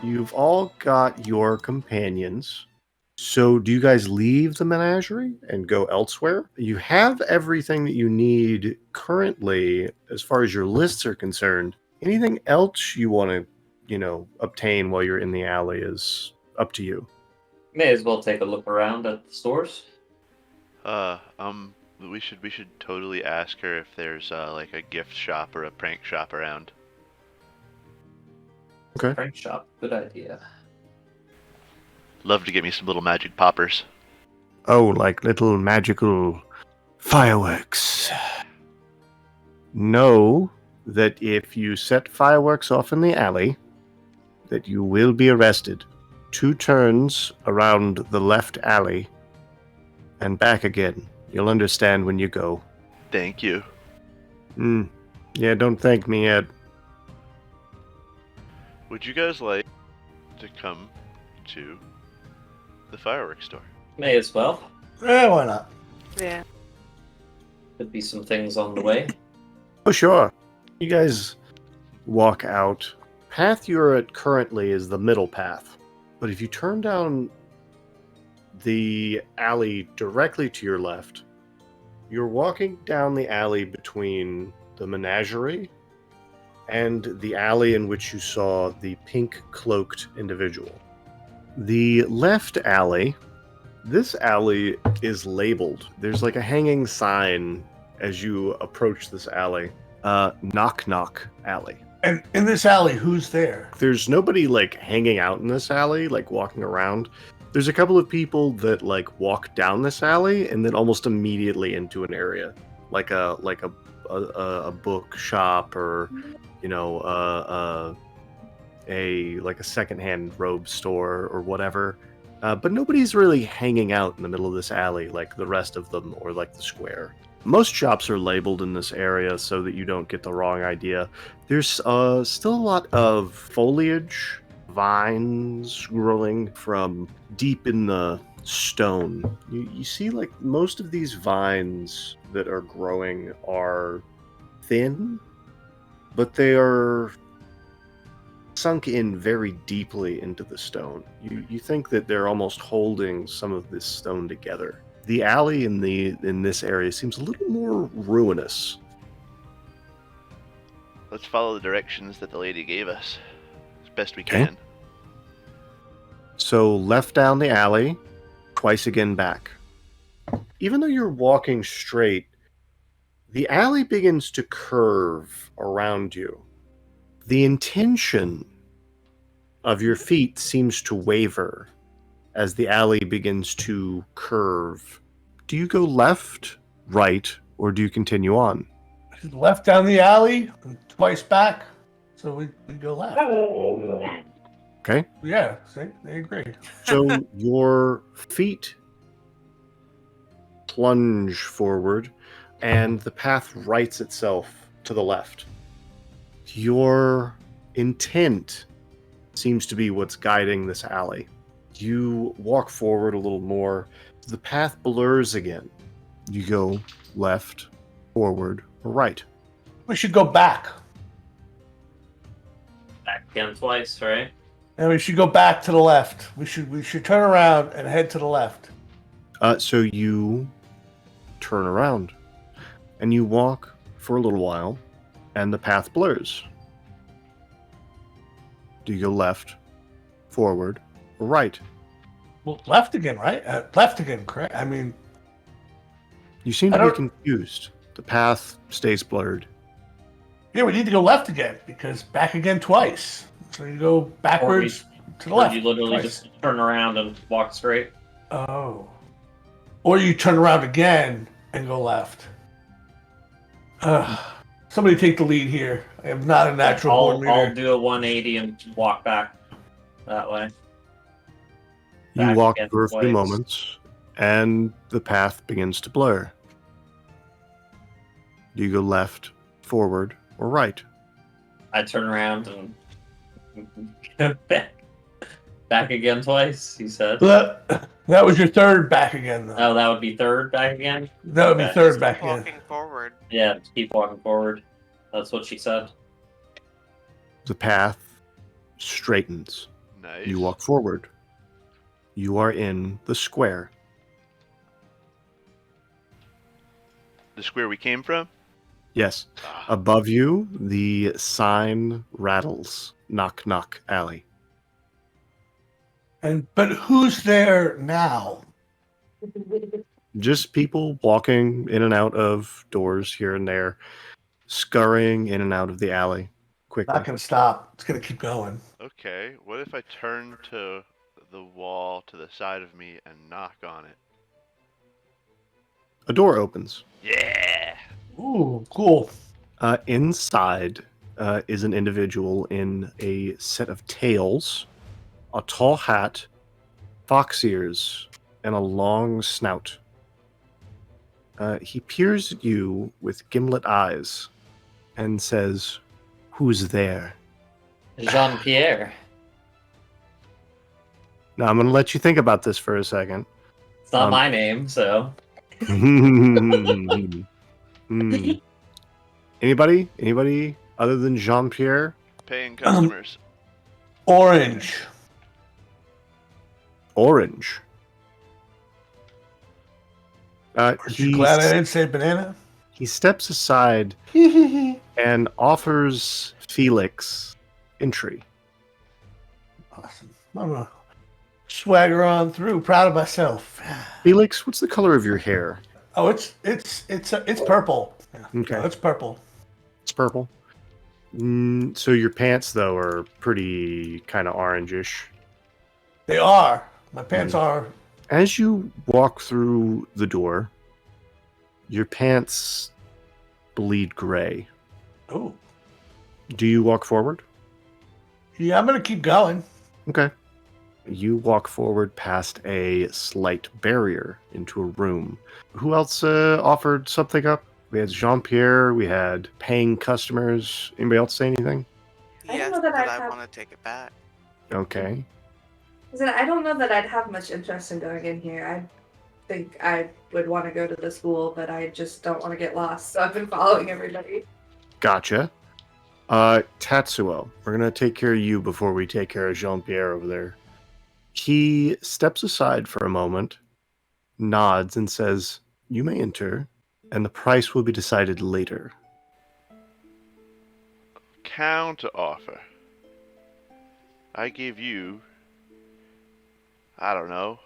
You've all got your companions. So do you guys leave the menagerie and go elsewhere? You have everything that you need currently as far as your lists are concerned. Anything else you want to, obtain while you're in the alley is up to you. May as well take a look around at the stores. We should totally ask her if there's like a gift shop or a prank shop around. Okay. Prank shop, good idea. Love to get me some little magic poppers. Oh, like little magical fireworks. Know that if you set fireworks off in the alley, that you will be arrested. 2 turns around the left alley and back again. You'll understand when you go. Thank you. Yeah, don't thank me yet. Would you guys like to come to the fireworks store? May as well. Yeah, why not? Yeah. Could be some things on the way. Oh, sure. You guys walk out. Path you're at currently is the middle path. But if you turn down the alley directly to your left, you're walking down the alley between the menagerie and the alley in which you saw the pink-cloaked individual. The left alley, this alley is labeled. There's like a hanging sign as you approach this alley. Knock Knock Alley. And in this alley, who's there? There's nobody like hanging out in this alley, like walking around. There's a couple of people that like walk down this alley and then almost immediately into an area, like a book shop or a secondhand robe store or whatever. But nobody's really hanging out in the middle of this alley like the rest of them or like the square. Most shops are labeled in this area so that you don't get the wrong idea. There's still a lot of foliage, vines growing from deep in the stone. You see like most of these vines that are growing are thin, but they are sunk in very deeply into the stone. You think that they're almost holding some of this stone together. The alley in this area seems a little more ruinous. Let's follow the directions that the lady gave us as best we Okay. can. So left down the alley, twice again back. Even though you're walking straight, the alley begins to curve around you. The intention of your feet seems to waver as the alley begins to curve. Do you go left, right, or do you continue on? Left down the alley, twice back, so we go left. Okay. Yeah, see, they agree. So your feet plunge forward, and the path rights itself to the left. Your intent seems to be what's guiding this alley. You walk forward a little more. The path blurs again. You go left, forward, or right. We should go back. Back again twice, right? And we should go back to the left. We should turn around and head to the left. So you turn around, and you walk for a little while, and the path blurs. Do you go left, forward, or right? Well, left again, right? Left again, correct? I mean, You seem to be confused. The path stays blurred. yeah, we need to go left again because back again twice. So you go backwards to the Or left. you literally twice. just turn around and walk straight. Oh. Or you turn around again and go left. Somebody take the lead here. I am not a natural born I'll leader. do a 180 and walk back that way. You Back walk again for a few twice. moments, and the path begins to blur. Do you go left, forward, or right? I turn around and back again twice, you said. That was your third back again, though. Oh, that would be third back again? That would be okay. third back again. Walking forward. Yeah, just keep walking forward. That's what she said. The path straightens. Nice. You walk forward. You are in the square. The square we came from? Yes. Ah, Above you, the sign rattles. Knock, knock, alley. But who's there now? Just people walking in and out of doors here and there, scurrying in and out of the alley quickly. Not gonna stop. It's gonna keep going. okay. What if I turn to the wall to the side of me and knock on it? A door opens. Yeah! Ooh, cool. Inside is an individual in a set of tails, a tall hat, fox ears, and a long snout. He peers at you with gimlet eyes and says, "Who's there?" Jean-Pierre. Now, I'm going to let you think about this for a second. It's not Um, my name, so. Anybody? Anybody other than Jean-Pierre? Paying customers. Orange. Orange. Aren't you glad I didn't say banana? He steps aside and offers Felix entry. Awesome. I'm gonna swagger on through, proud of myself. Felix, what's the color of your hair? Oh, it's purple. Yeah. Okay. No, it's purple. It's purple. So your pants, though, are pretty kind of orangish. They are. My pants are. As you walk through the door, your pants bleed gray. Oh. Do you walk forward? Yeah, I'm gonna keep going. Okay. You walk forward past a slight barrier into a room. Who else offered something up? We had Jean-Pierre, we had paying customers. Anybody else say anything? I don't Yes, know that but I'd I have- want to take it back. Okay. I don't know that I'd have much interest in going in here. I think I would want to go to the school, but I just don't want to get lost. So I've been following everybody. Gotcha. Tatsuo, we're going to take care of you before we take care of Jean-Pierre over there. He steps aside for a moment, nods, and says, "You may enter, and the price will be decided later." Counter offer. I give you, I don't know,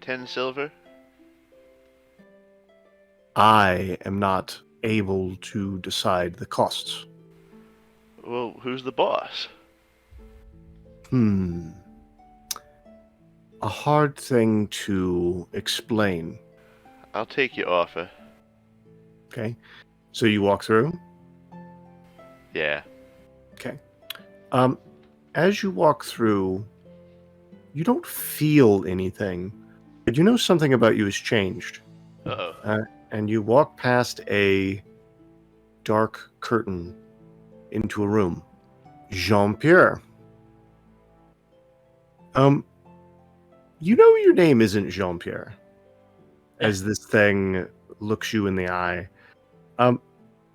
10 silver? I am not able to decide the costs. Well, who's the boss? A hard thing to explain. I'll take your offer. Okay. So you walk through? Yeah. Okay. As you walk through, you don't feel anything, but you know something about you has changed. Uh-oh. And you walk past a dark curtain into a room. Jean-Pierre. You know your name isn't Jean-Pierre. As this thing looks you in the eye.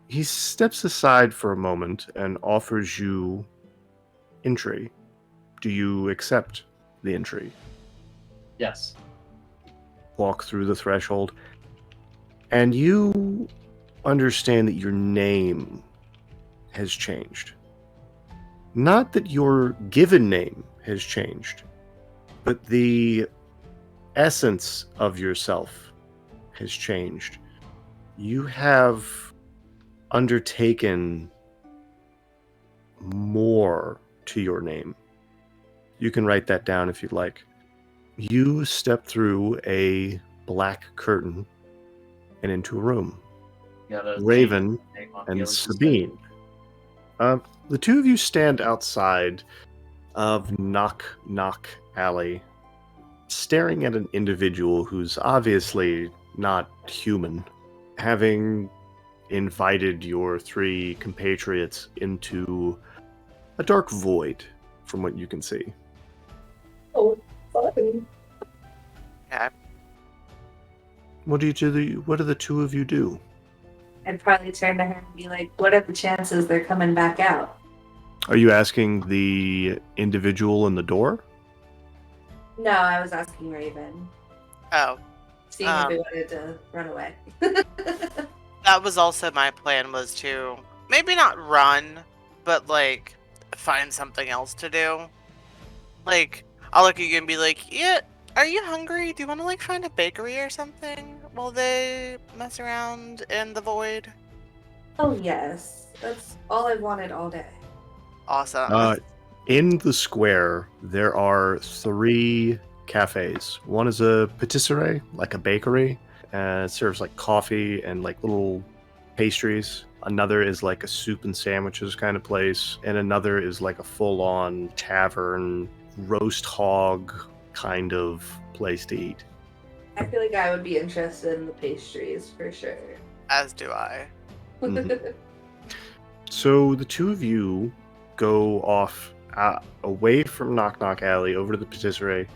He steps aside for a moment and offers you entry. Do you accept the entry? Yes. Walk through the threshold, and you understand that your name has changed. Not that your given name has changed, but the essence of yourself has changed. You have undertaken more to your name. You can write that down if you'd like. You step through a black curtain and into a room. You gotta Raven change the name on the and other side. Sabine. The two of you stand outside of Knock Knock Alley, staring at an individual who's obviously not human, having invited your three compatriots into a dark void, from what you can see. Oh, fun. Yeah, What do the two of you do? I'd probably turn to her and be like, what are the chances they're coming back out? Are you asking the individual in the door? No, I was asking Raven, Oh, seeing if we Um. wanted to run away. that was also my plan, was to maybe not run, but like find something else to do. Like, I'll look at you and be like, yeah, are you hungry? Do you want to like find a bakery or something while they mess around in the void? Oh yes, that's all I wanted all day. Awesome. In the square, there are 3 cafes. One is a patisserie, like a bakery. It serves like coffee and like little pastries. Another is like a soup and sandwiches kind of place. And another is like a full-on tavern, roast hog kind of place to eat. I feel like I would be interested in the pastries for sure. As do I. Mhm. So the two of you go off away from Knock Knock Alley over to the patisserie,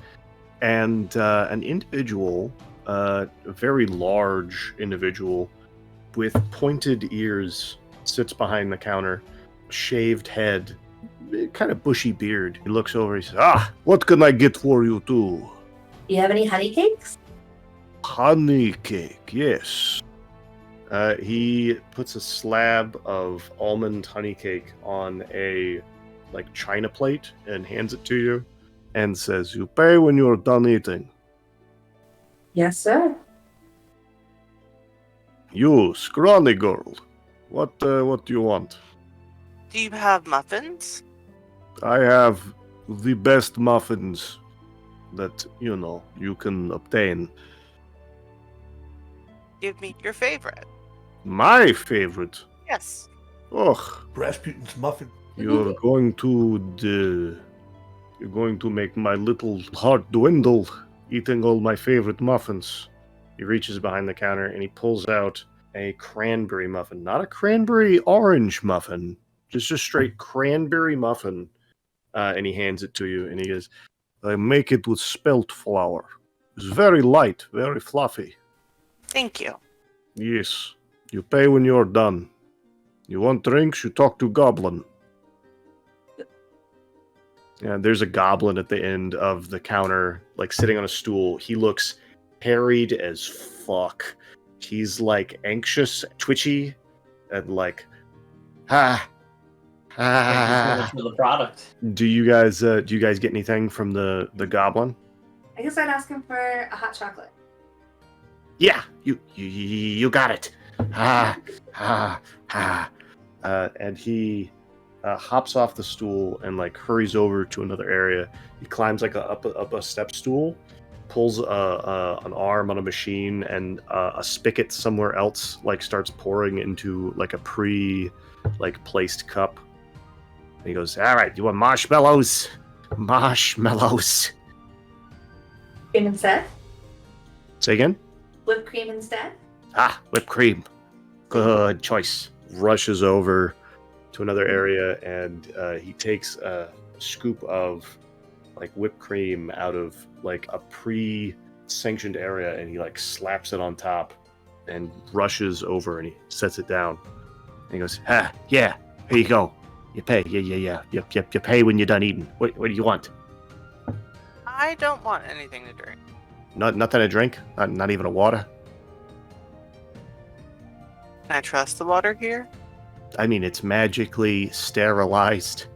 and an individual, a very large individual with pointed ears, sits behind the counter, shaved head, kind of bushy beard. He looks over. He says, "Ah, what can I get for you too?" Do you have any honey cakes? Honey cake, yes. He puts a slab of almond honey cake on a like china plate and hands it to you, and says, "You pay when you're done eating." Yes, sir. You scrawny girl, what do you want? Do you have muffins? I have the best muffins that you can obtain. Give me your favorite. My favorite. Yes. Oh, Rasputin's muffin. you're going to make my little heart dwindle eating all my favorite muffins. He reaches behind the counter and he pulls out a cranberry muffin. Not a cranberry orange muffin, just a straight cranberry muffin. And he hands it to you and he goes, "I make it with spelt flour. It's very light, very fluffy." Thank you. "Yes, you pay when you're done. You want drinks, you talk to Goblin." Yeah, there's a goblin at the end of the counter, like sitting on a stool. He looks harried as fuck. He's like anxious, twitchy, and like, ha, Thank you so much ha. for the product. Do you guys get anything from the goblin? I guess I'd ask him for a hot chocolate. Yeah, you got it. Ha, ha, ha. And he hops off the stool and like hurries over to another area. He climbs like up a step stool, pulls an arm on a machine, and a spigot somewhere else like starts pouring into like a placed cup. And he goes, "All right, you want marshmallows? Marshmallows." Cream instead? Say again? Whipped cream instead? Ah, whipped cream. Good choice. Rushes over to another area and he takes a scoop of like whipped cream out of like a pre-sanctioned area and he like slaps it on top and rushes over and he sets it down. And he goes, "Ah, yeah, here you go. You pay. Yeah. You pay when you're done eating. What do you want? I don't want anything to drink. Nothing to drink? Not even a water? Can I trust the water here? I mean, it's magically sterilized."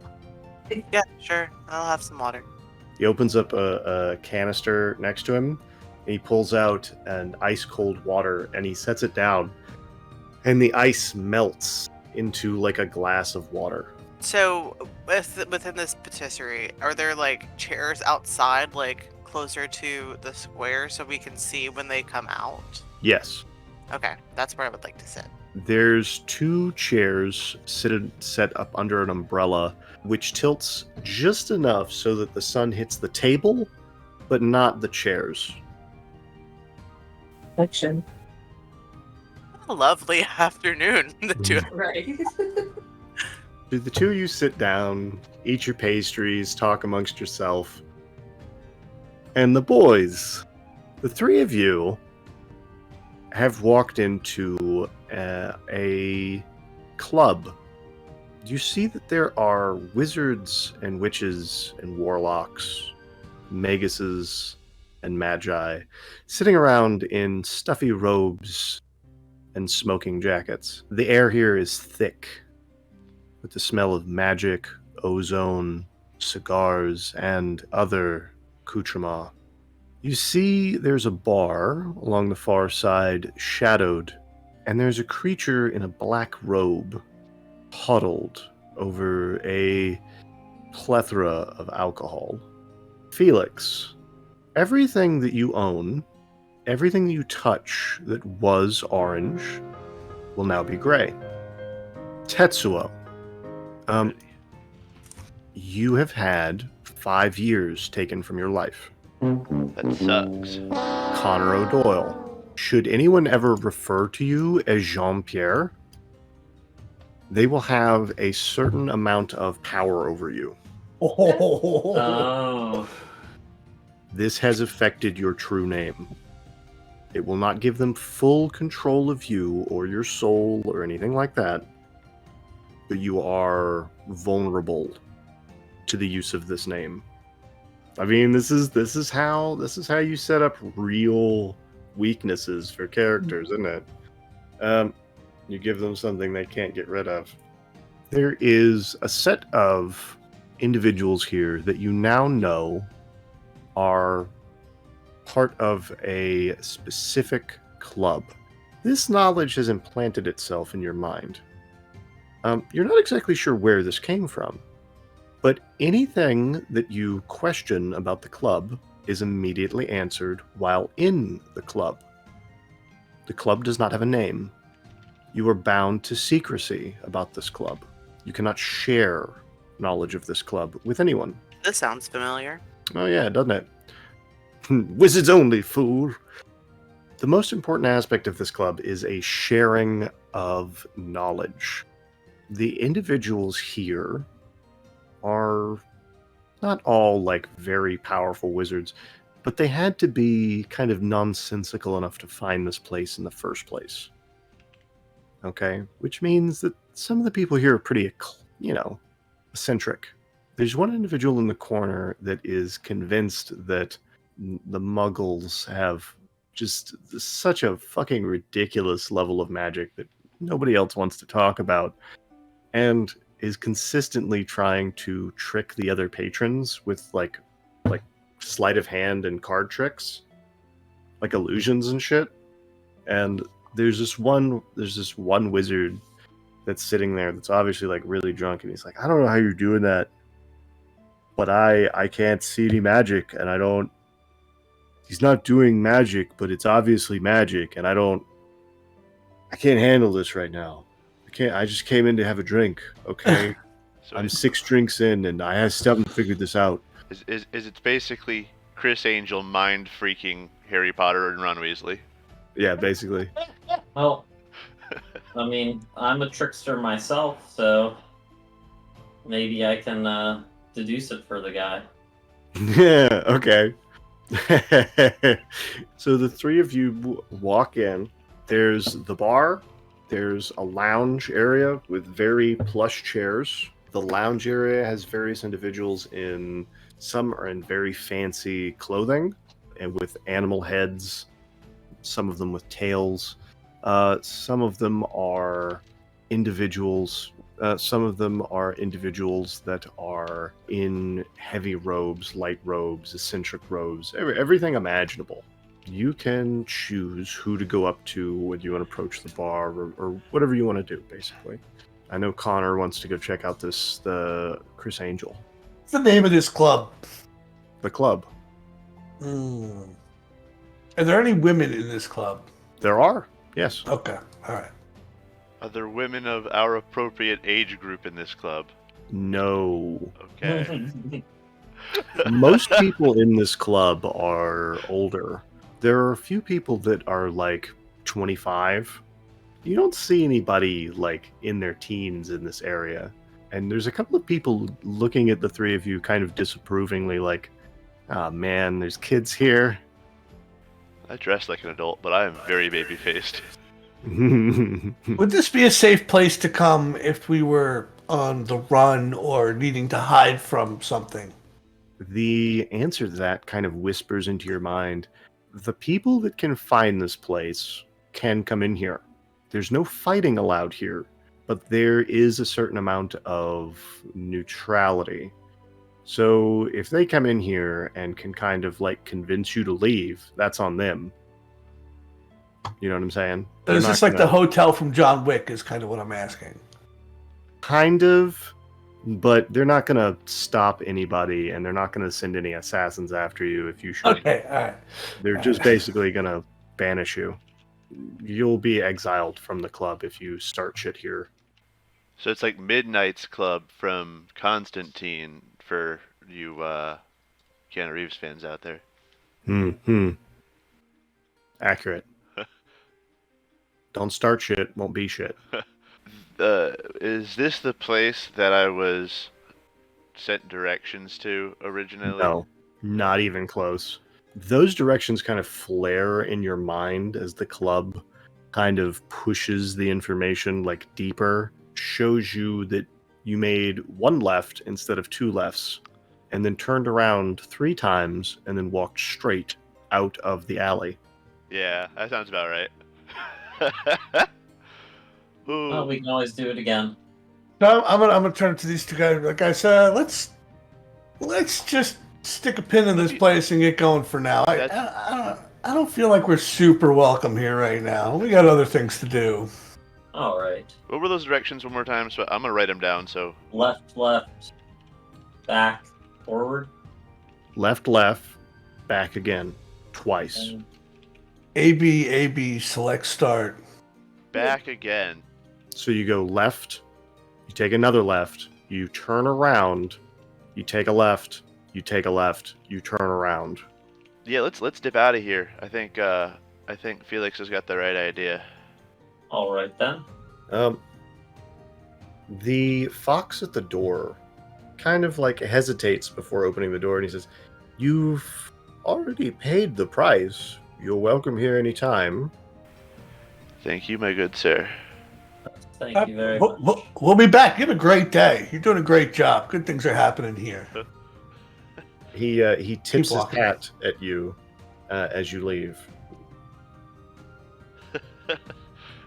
Yeah, sure. I'll have some water. He opens up a canister next to him, and he pulls out an ice-cold water, and he sets it down, and the ice melts into like a glass of water. So, within this patisserie, are there like chairs outside, like closer to the square, so we can see when they come out? Yes. Okay, that's where I would like to sit. There's 2 chairs set up under an umbrella, which tilts just enough so that the sun hits the table, but not the chairs. Fiction. A lovely afternoon, the two. Right. The two of you sit down, eat your pastries, talk amongst yourself. And the boys, the 3 of you, have walked into a club. You see that there are wizards and witches and warlocks maguses and magi sitting around in stuffy robes and smoking jackets. The air here is thick with the smell of magic, ozone, cigars, and other accoutrements. You see there's a bar along the far side, shadowed, and there's a creature in a black robe huddled over a plethora of alcohol. Felix, everything that you own, everything that you touch that was orange, will now be gray. Tetsuo, you have had 5 years taken from your life. That sucks. Connor O'Doyle, should anyone ever refer to you as Jean-Pierre, they will have a certain amount of power over you. Oh. This has affected your true name. It will not give them full control of you or your soul or anything like that, but you are vulnerable to the use of this name. I mean, this is how you set up real weaknesses for characters, isn't it? You give them something they can't get rid of. There is a set of individuals here that you now know are part of a specific club. This knowledge has implanted itself in your mind. You're not exactly sure where this came from, but anything that you question about the club is immediately answered while in the club. The club does not have a name. You are bound to secrecy about this club. You cannot share knowledge of this club with anyone. This sounds familiar. Oh yeah, doesn't it? Wizards only, fool. The most important aspect of this club is a sharing of knowledge. The individuals here are not all like very powerful wizards, but they had to be kind of nonsensical enough to find this place in the first place. Okay? Which means that some of the people here are pretty, eccentric. There's one individual in the corner that is convinced that the Muggles have just such a fucking ridiculous level of magic that nobody else wants to talk about, and is consistently trying to trick the other patrons with like sleight of hand and card tricks, like illusions and shit. And there's this one wizard that's sitting there that's obviously like really drunk, and he's like, I don't know how you're doing that, but I can't see any magic, and he's not doing magic, but it's obviously magic, and I can't handle this right now. I just came in to have a drink, okay? So I'm 6 drinks in, and I still haven't figured this out. Is it basically Chris Angel mind freaking Harry Potter and Ron Weasley? Yeah, basically. Well, I mean, I'm a trickster myself, so maybe I can deduce it for the guy. Yeah, okay. So the three of you walk in. There's the bar. There's a lounge area with very plush chairs. The lounge area has various individuals some are in very fancy clothing and with animal heads, some of them with tails. Some of them are individuals. Some of them are individuals that are in heavy robes, light robes, eccentric robes, everything imaginable. You can choose who to go up to when you want to approach the bar or whatever you want to do, basically. I know Connor wants to go check out the Chris Angel. What's the name of this club? The club. Are there any women in this club? There are, yes. Okay, all right. Are there women of our appropriate age group in this club? No. Okay. Most people in this club are older. There are a few people that are like 25. You don't see anybody like in their teens in this area. And there's a couple of people looking at the three of you kind of disapprovingly like, oh man, there's kids here. I dress like an adult, but I am very baby-faced. Would this be a safe place to come if we were on the run or needing to hide from something? The answer to that kind of whispers into your mind. The people that can find this place can come in here. There's no fighting allowed here, but there is a certain amount of neutrality. So if they come in here and can kind of like convince you to leave, that's on them. You know what I'm saying? Is this like the hotel from John Wick is kind of what I'm asking. Kind of, but they're not going to stop anybody, and they're not going to send any assassins after you if you should. Okay, all right. They're just basically going to banish you. You'll be exiled from the club if you start shit here. So it's like Midnight's Club from Constantine for you Keanu Reeves fans out there. Accurate. Don't start shit, won't be shit. Is this the place that I was sent directions to originally? No, not even close. Those directions kind of flare in your mind as the club kind of pushes the information like deeper, shows you that you made one left instead of two lefts, and then turned around 3 times and then walked straight out of the alley. Yeah, that sounds about right. Well, we can always do it again. So I'm gonna turn to these two guys. Like I said, let's just stick a pin in this place and get going for now. I don't feel like we're super welcome here right now. We got other things to do. All right. What were those directions one more time? So I'm gonna write them down. So Left, back, forward. Left, back again, twice. And AB, select start. back again. So you go left, you take another left, you turn around, you take a left, you take a left, you turn around. Yeah, let's dip out of here. I think Felix has got the right idea. all right then. The fox at the door kind of like hesitates before opening the door, and he says, "You've already paid the price. You're welcome here anytime." Thank you, my good sir. Thank you very much. We'll be back. You have a great day. You're doing a great job. Good things are happening here. He tips his walking. hat at you as you leave.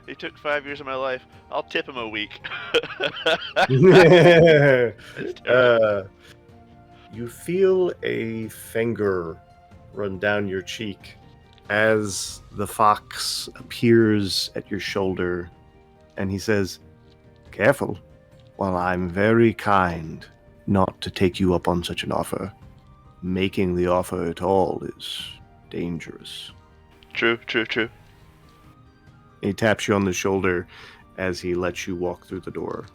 He took 5 years of my life. I'll tip him a week. You feel a finger run down your cheek as the fox appears at your shoulder, and he says, "Careful. While I'm very kind not to take you up on such an offer, making the offer at all is dangerous." True. He taps you on the shoulder as he lets you walk through the door.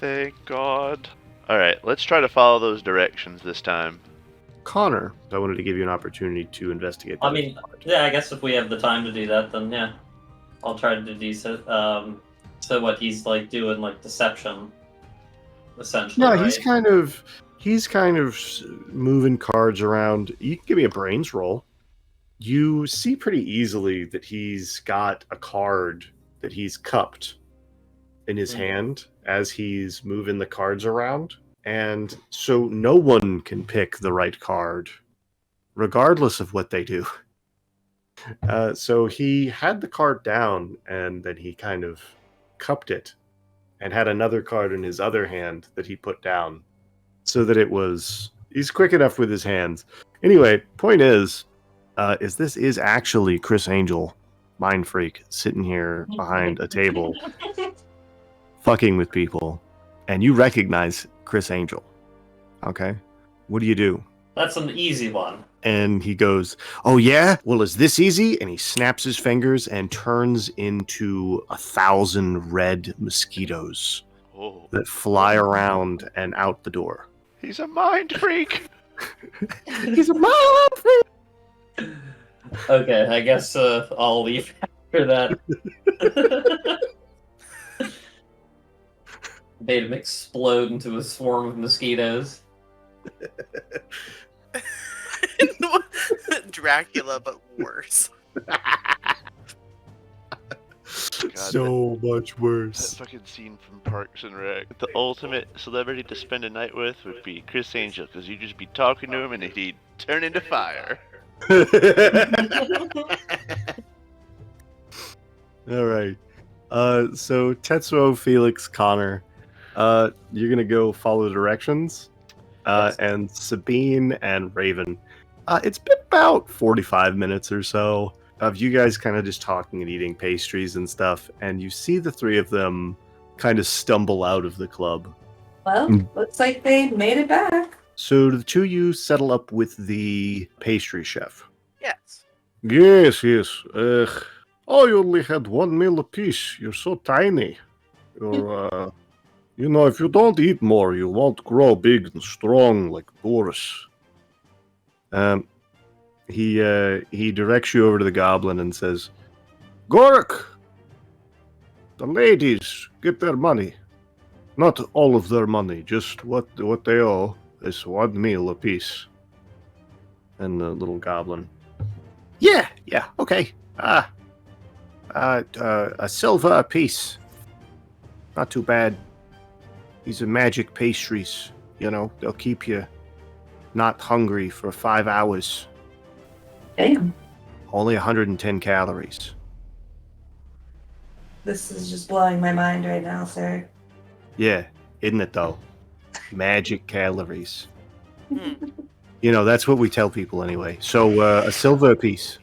Thank God. All right, let's try to follow those directions this time. Connor, I wanted to give you an opportunity to investigate. I mean, yeah, I guess if we have the time to do that, then yeah, I'll try to deduce it. So what he's like doing, like deception, essentially. Yeah, right? he's kind of moving cards around. You can give me a brains roll. You see pretty easily that he's got a card that he's cupped in his hand as he's moving the cards around. And so no one can pick the right card, regardless of what they do. So he had the card down, and then he kind of cupped it and had another card in his other hand that he put down so that he's quick enough with his hands. Anyway, point is this is actually Chris Angel, Mind Freak, sitting here behind a table fucking with people, and you recognize Chris Angel. Okay? What do you do? That's an easy one. And he goes, "Oh yeah? Well, is this easy?" And he snaps his fingers and turns into 1,000 red mosquitoes that fly around and out the door. He's a mind freak. He's a mind freak! Okay, I guess I'll leave after that. Made him explode into a swarm of mosquitoes. Dracula, but worse. So much That worse. fucking scene from Parks and Rec. The ultimate celebrity to spend a night with would be Chris Angel, because you'd just be talking to him and he'd turn into fire. All right. So Tetsuo, Felix, Connor, you're gonna go follow directions. Yes. And Sabine and Raven. It's been about 45 minutes or so of you guys kind of just talking and eating pastries and stuff, and you see the three of them kind of stumble out of the club. Well, looks like they made it back. So the two of you settle up with the pastry chef. Yes. Yes. Oh, you only had one meal apiece. You're so tiny. You're, if you don't eat more, you won't grow big and strong like Boris. He directs you over to the goblin and says, Gorik, the ladies get their money. Not all of their money, just what they owe is one meal apiece. And the little goblin, yeah, okay. A silver apiece. Not too bad. These are magic pastries. They'll keep you not hungry for 5 hours. Damn. Only 110 calories. This is just blowing my mind right now, sir. Yeah, isn't it though? Magic calories. Hmm. That's what we tell people anyway. So, a silver apiece.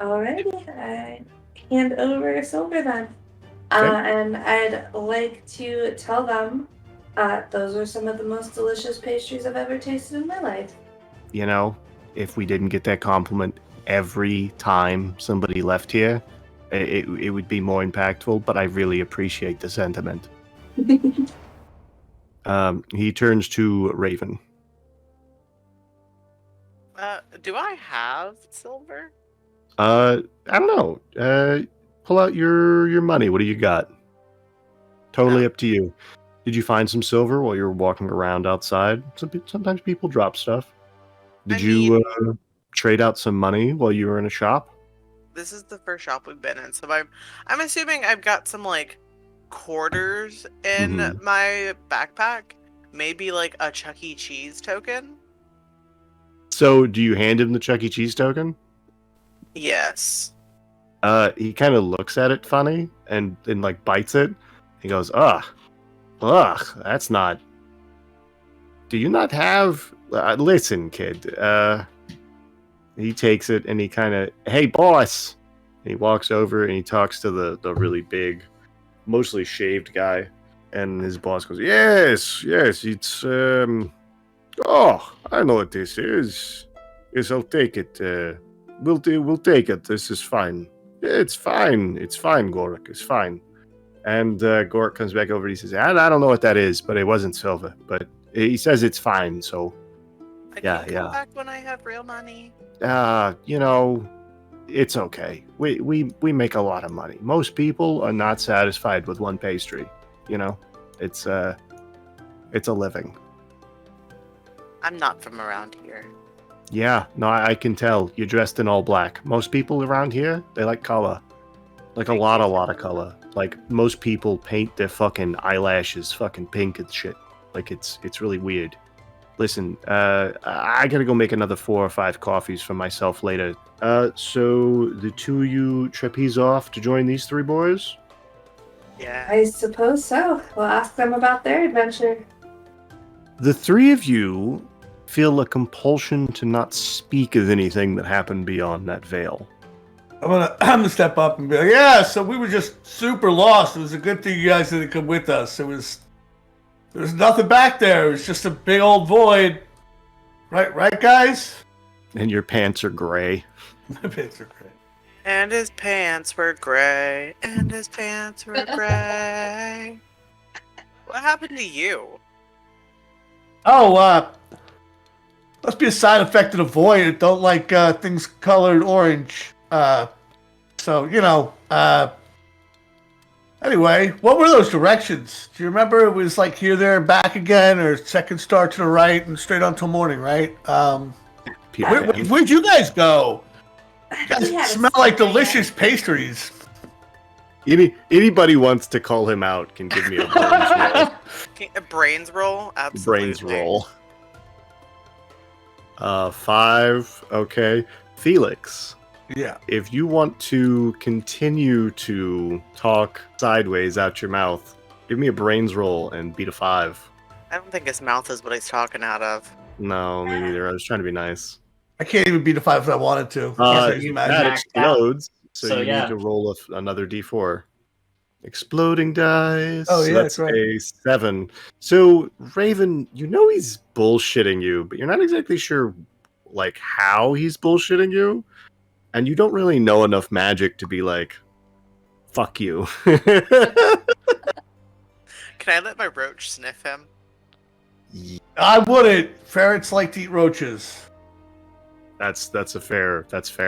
Alrighty, I hand over a silver then. Okay. And I'd like to tell them those are some of the most delicious pastries I've ever tasted in my life. If we didn't get that compliment every time somebody left here, it would be more impactful, but I really appreciate the sentiment. He turns to Raven. Do I have silver? I don't know. Pull out your money. What do you got? Totally up to you. Did you find some silver while you were walking around outside? Sometimes people drop stuff. Did you trade out some money while you were in a shop? This is the first shop we've been in, so I'm assuming I've got some like quarters in my backpack. Maybe like a Chuck E. Cheese token. So, do you hand him the Chuck E. Cheese token? Yes. He kind of looks at it funny and like bites it. He goes, ugh, that's not. Do you not have? Listen, kid. He takes it and he kind of, hey, boss. And he walks over and he talks to the really big, mostly shaved guy. And his boss goes, yes, it's, oh, I know what this is. Yes, I'll take it. We'll take it. This is fine. It's fine, Gorik. It's fine. And Gorik comes back over and he says, I don't know what that is, but it wasn't silver. But he says it's fine, so... I can come back when I have real money. It's okay. We make a lot of money. Most people are not satisfied with one pastry. It's a living. I'm not from around here. Yeah, no, I can tell. You're dressed in all black. Most people around here, they like color. Like a lot of color. Like, most people paint their fucking eyelashes fucking pink and shit. Like, it's really weird. Listen, I gotta go make another 4 or 5 coffees for myself later. So the two of you trapeze off to join these 3 boys? Yeah. I suppose so. We'll ask them about their adventure. The 3 of you feel a compulsion to not speak of anything that happened beyond that veil. I'm gonna step up and be like, yeah, so we were just super lost. It was a good thing you guys didn't come with us. There was nothing back there. It was just a big old void. Right, guys? And your pants are gray. My pants are gray. And his pants were gray. And his pants were gray. What happened to you? Oh, must be a side effect of the void. I don't like things colored orange. Anyway, what were those directions? Do you remember? It was like here, there, and back again, or second star to the right and straight on till morning, right? Where'd you guys go? You guys smell like delicious pastries. Anybody wants to call him out can give me a brains roll. A brains roll? Absolutely. Brains roll. 5. Okay. Felix, Yeah. if you want to continue to talk sideways out your mouth, give me a brains roll and beat a 5. I don't think his mouth is what he's talking out of. No, me neither. I was trying to be nice. I can't even beat a 5 if I wanted to. Can't you imagine? That Maxed out. explodes, so So, you yeah. need to roll another d4. Exploding dice. Oh, yeah, That's that's right. a 7. So, Raven, you know he's bullshitting you, but you're not exactly sure, like, how he's bullshitting you. And you don't really know enough magic to be like, fuck you. Can I let my roach sniff him? I wouldn't. Ferrets like to eat roaches. That's fair. That's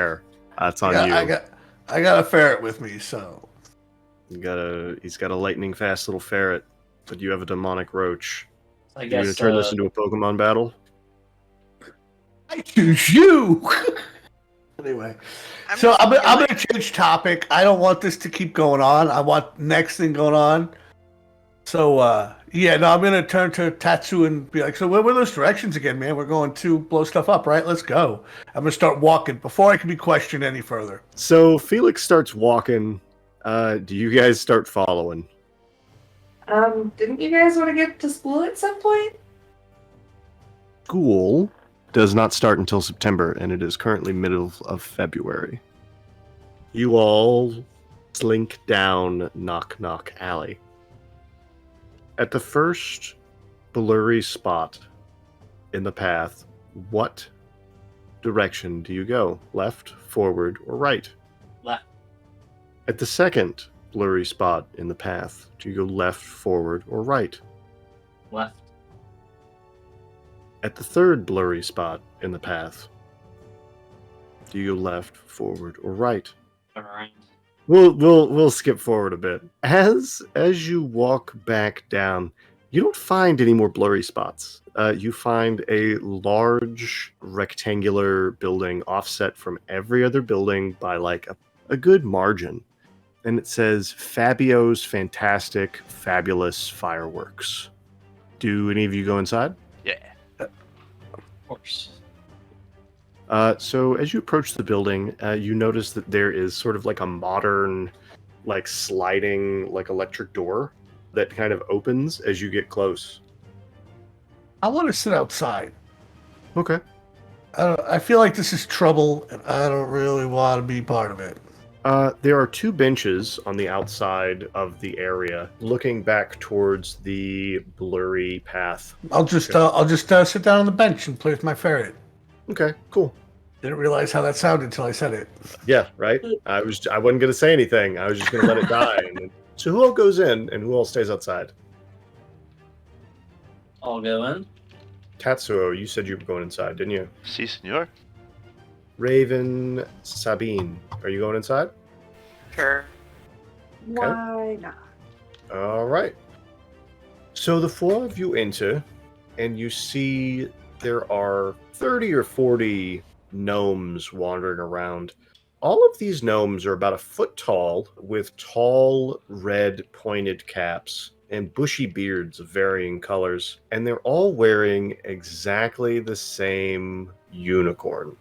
on you. I got a ferret with me, so. He's got a lightning fast little ferret, but you have a demonic roach. I You guess. gonna turn this into a Pokemon battle? I choose you. Anyway, I'm gonna change topic. I don't want this to keep going on. I want next thing going on. So I'm gonna turn to Tatsu and be like, so where were those directions again, man? We're going to blow stuff up, right? Let's go. I'm gonna start walking before I can be questioned any further. So Felix starts walking. Do you guys start following? Didn't you guys want to get to school at some point? School does not start until September, and it is currently middle of February. You all slink down Knock Knock Alley. At the first blurry spot in the path, what direction do you go? Left, forward, or right? Left. At the second blurry spot in the path, do you go left, forward, or right? Left. At the third blurry spot in the path, do you go left, forward, or right? Around. We'll skip forward a bit. As you walk back down, you don't find any more blurry spots. You find a large rectangular building offset from every other building by like a good margin. And it says Fabio's Fantastic Fabulous Fireworks. Do any of you go inside? Yeah. Of course. So as you approach the building, you notice that there is sort of like a modern, like sliding, like electric door that kind of opens as you get close. I want to sit outside. Okay. I feel like this is trouble, and I don't really want to be part of it. There are 2 benches on the outside of the area, looking back towards the blurry path. I'll just sit down on the bench and play with my ferret. Okay, cool. Didn't realize how that sounded until I said it. Yeah, right. I wasn't gonna say anything. I was just gonna let it die. So who all goes in and who all stays outside? I'll go in. Tatsuo, you said you were going inside, didn't you? Si, senor. Raven, Sabine, are you going inside? Sure. Why not? All right. So the 4 of you enter, and you see there are 30 or 40 gnomes wandering around. All of these gnomes are about a foot tall, with tall, red, pointed caps and bushy beards of varying colors, and they're all wearing exactly the same uniforms.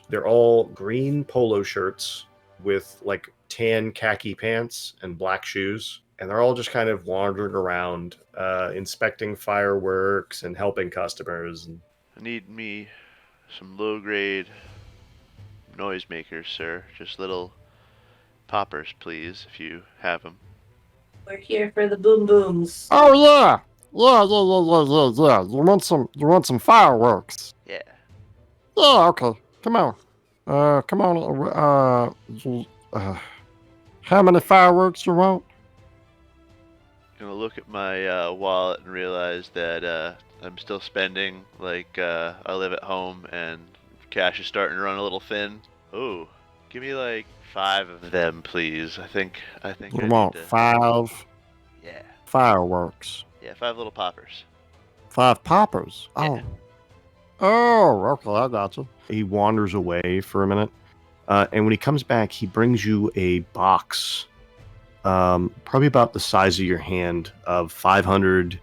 They're all green polo shirts with like tan khaki pants and black shoes, and they're all just kind of wandering around, inspecting fireworks and helping customers. I need me some low-grade noisemakers, sir. Just little poppers, please, if you have them. We're here for the boom booms. Oh yeah. Yeah. You want some fireworks? Yeah. Yeah, okay. Come on. Come on. How many fireworks you want? Gonna look at my wallet and realize that I'm still spending like I live at home and cash is starting to run a little thin. Oh, give me like 5 of them, please. I think I You need want to... 5 Yeah. fireworks? Yeah, 5 little poppers. 5 poppers? Oh. Yeah. Oh, okay, I got you. He wanders away for a minute, and when he comes back, he brings you a box probably about the size of your hand, of 500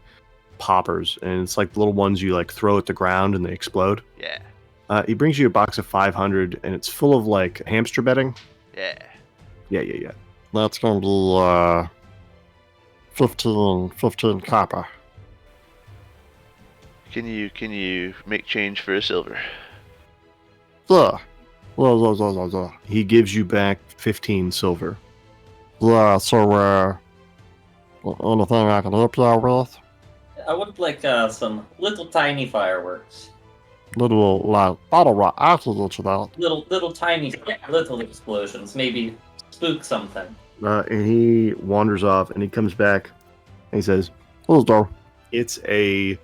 poppers, and it's like the little ones you like throw at the ground and they explode. Yeah. He brings you a box of 500, and it's full of like hamster bedding. Yeah. Yeah. That's gonna be 15 copper. Can you make change for a silver? Yeah. Yeah. He gives you back 15 silver. Yeah, so, anything I can help you out with? I would like some little tiny fireworks. Little, like, bottle rock. I can get you that. Little tiny little explosions. Maybe spook something. And he wanders off, and he comes back, and he says, Please do. it's a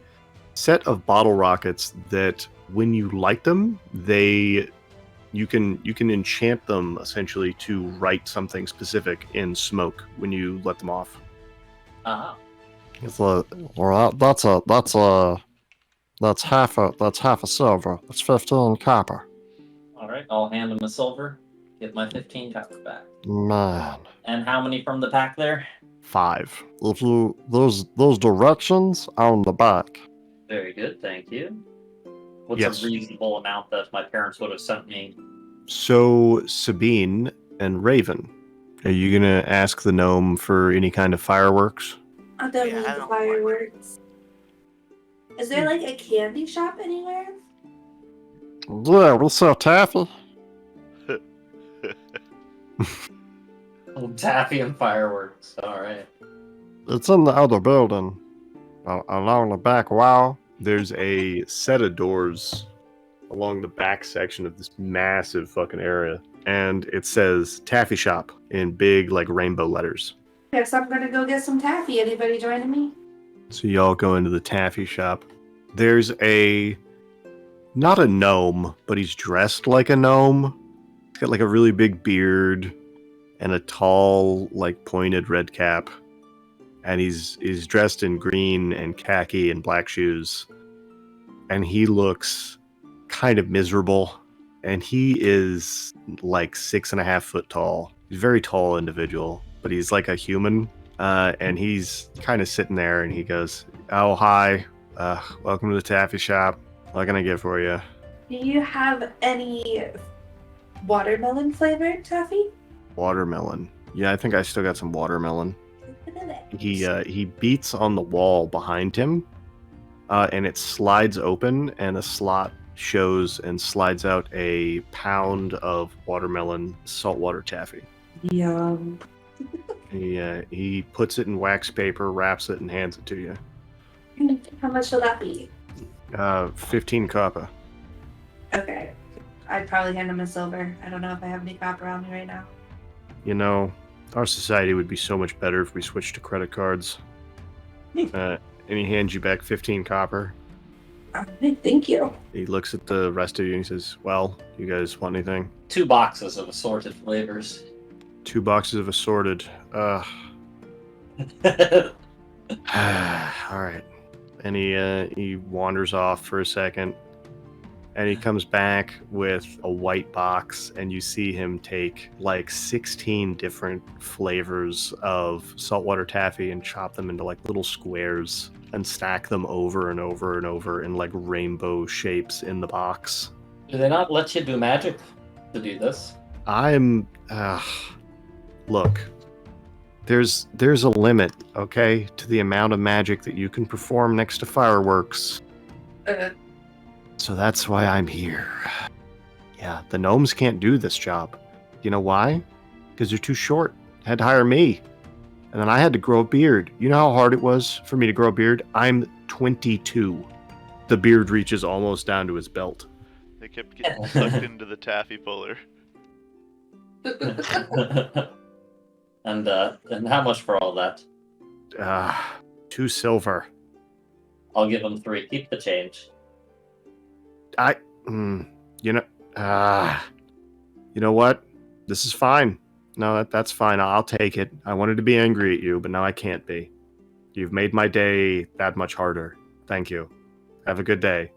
set of bottle rockets that when you light them, you can enchant them essentially to write something specific in smoke when you let them off. Ah. It's that's half a silver. That's 15 copper. All right, I'll hand him a silver. Get my 15 copper back. Man, And how many from the pack there? 5. if you those directions are on the back. Very good, thank you. What's Yes. a reasonable amount that my parents would have sent me? So, Sabine and Raven, are you going to ask the gnome for any kind of fireworks? I don't Yeah, need I the don't want fireworks. Is there like a candy shop anywhere? Yeah, we sell taffy. Oh, taffy and fireworks. All right. It's in the other building, along the back wall. There's a set of doors along the back section of this massive fucking area, and it says Taffy Shop in big, like, rainbow letters. Guess I'm gonna go get some taffy. Anybody joining me? So y'all go into the Taffy Shop. There's not a gnome, but he's dressed like a gnome. He's got like a really big beard and a tall, like, pointed red cap. And he's dressed in green and khaki and black shoes. And he looks kind of miserable. And he is like 6.5 foot tall. He's a very tall individual, but he's like a human. And he's kind of sitting there and he goes, "Oh, hi. Welcome to the Taffy Shop. What can I get for you?" Do you have any watermelon flavored taffy? Watermelon. Yeah, I think I still got some watermelon. Look at it. He beats on the wall behind him, and it slides open, and a slot shows and slides out a pound of watermelon saltwater taffy. Yum. He puts it in wax paper, wraps it, and hands it to you. How much will that be? 15 copper. Okay. I'd probably hand him a silver. I don't know if I have any copper on me right now. You know, our society would be so much better if we switched to credit cards. And he hands you back 15 copper. Thank you. He looks at the rest of you and he says, "Well, you guys want anything?" 2 boxes of assorted flavors. 2 boxes of assorted. All right. And he wanders off for a second, and he comes back with a white box, and you see him take like 16 different flavors of saltwater taffy and chop them into like little squares and stack them over and over and over in like rainbow shapes in the box. Do they not let you do magic to do this? Look, there's a limit, okay, to the amount of magic that you can perform next to fireworks. So that's why I'm here. Yeah, the gnomes can't do this job. You know why? Because they're too short. Had to hire me. And then I had to grow a beard. You know how hard it was for me to grow a beard? I'm 22. The beard reaches almost down to his belt. They kept getting sucked into the taffy puller. And how much for all that? 2 silver. I'll give him 3. Keep the change. You know what? This is fine. No, that's fine. I'll take it. I wanted to be angry at you, but now I can't be. You've made my day that much harder. Thank you. Have a good day.